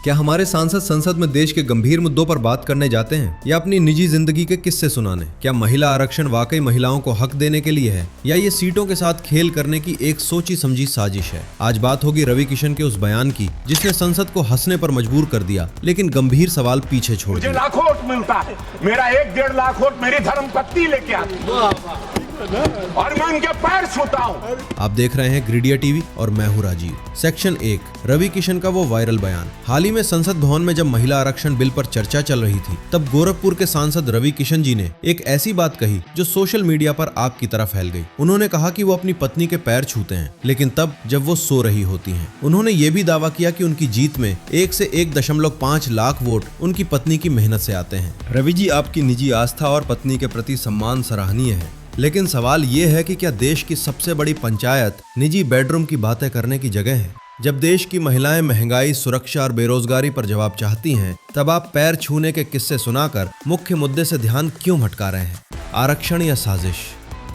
क्या हमारे सांसद संसद में देश के गंभीर मुद्दों पर बात करने जाते हैं या अपनी निजी जिंदगी के किस्से सुनाने? क्या महिला आरक्षण वाकई महिलाओं को हक देने के लिए है या ये सीटों के साथ खेल करने की एक सोची समझी साजिश है? आज बात होगी रवि किशन के उस बयान की जिसने संसद को हंसने पर मजबूर कर दिया, लेकिन गंभीर सवाल पीछे छोड़ दिया। मुझे लाखों वोट मिलता है, मेरा 1-1.5 लाख वोट मेरी धर्मपत्नी लेके आती और मैं उनके पैर छूता हूं। आप देख रहे हैं ग्रीडिया टीवी और मैं हूं राजीव। सेक्शन 1, रवि किशन का वो वायरल बयान। हाल ही में संसद भवन में जब महिला आरक्षण बिल पर चर्चा चल रही थी, तब गोरखपुर के सांसद रवि किशन जी ने एक ऐसी बात कही जो सोशल मीडिया पर आग की तरह फैल गई। उन्होंने कहा कि वो अपनी पत्नी के पैर छूते हैं, लेकिन तब जब वो सो रही होती हैं। उन्होंने ये भी दावा किया कि उनकी जीत में 1 से 1.5 लाख वोट उनकी पत्नी की मेहनत से आते हैं। रवि जी, आपकी निजी आस्था और पत्नी के प्रति सम्मान सराहनीय है, लेकिन सवाल ये है कि क्या देश की सबसे बड़ी पंचायत निजी बेडरूम की बातें करने की जगह है? जब देश की महिलाएं महंगाई, सुरक्षा और बेरोजगारी पर जवाब चाहती हैं, तब आप पैर छूने के किस्से सुनाकर मुख्य मुद्दे से ध्यान क्यों भटका रहे हैं? आरक्षण या साजिश?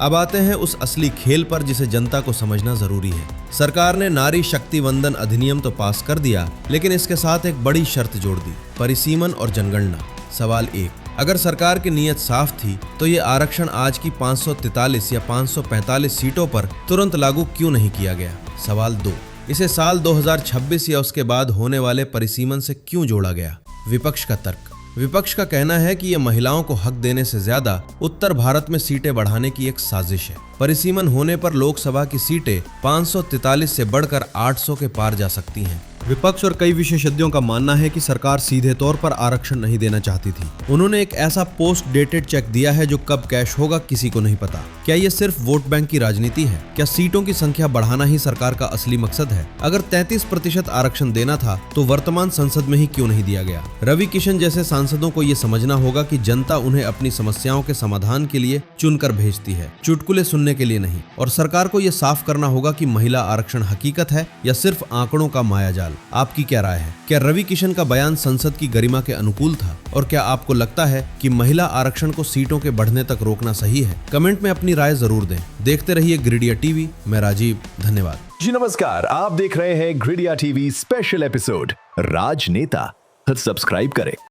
अब आते हैं उस असली खेल पर जिसे जनता को समझना जरूरी है। सरकार ने नारी शक्ति वंदन अधिनियम तो पास कर दिया, लेकिन इसके साथ एक बड़ी शर्त जोड़ दी, परिसीमन और जनगणना। सवाल 1, अगर सरकार की नीयत साफ थी तो ये आरक्षण आज की 543 या 545 सीटों पर तुरंत लागू क्यों नहीं किया गया? सवाल 2, इसे साल 2026 या उसके बाद होने वाले परिसीमन से क्यों जोड़ा गया? विपक्ष का तर्क। विपक्ष का कहना है कि यह महिलाओं को हक देने से ज्यादा उत्तर भारत में सीटें बढ़ाने की एक साजिश है। परिसीमन होने पर लोकसभा की सीटें 543 से बढ़कर 800 के पार जा सकती हैं। विपक्ष और कई विशेषज्ञों का मानना है कि सरकार सीधे तौर पर आरक्षण नहीं देना चाहती थी। उन्होंने एक ऐसा पोस्ट डेटेड चेक दिया है जो कब कैश होगा किसी को नहीं पता। क्या ये सिर्फ वोट बैंक की राजनीति है? क्या सीटों की संख्या बढ़ाना ही सरकार का असली मकसद है? अगर 33% आरक्षण देना था तो वर्तमान संसद में ही क्यों नहीं दिया गया? रवि किशन जैसे सांसदों को ये समझना होगा कि जनता उन्हें अपनी समस्याओं के समाधान के लिए चुनकर भेजती है, चुटकुले सुनने के लिए नहीं। और सरकार को यह साफ करना होगा कि महिला आरक्षण हकीकत है या सिर्फ आंकड़ों का मायाजाल। आपकी क्या राय है? क्या रवि किशन का बयान संसद की गरिमा के अनुकूल था? और क्या आपको लगता है कि महिला आरक्षण को सीटों के बढ़ने तक रोकना सही है? कमेंट में अपनी राय जरूर दें। देखते रहिए ग्रीडिया टीवी। मैं राजीव, धन्यवाद जी। नमस्कार, आप देख रहे हैं ग्रीडिया टीवी स्पेशल एपिसोड राजनेता। सब्सक्राइब करें।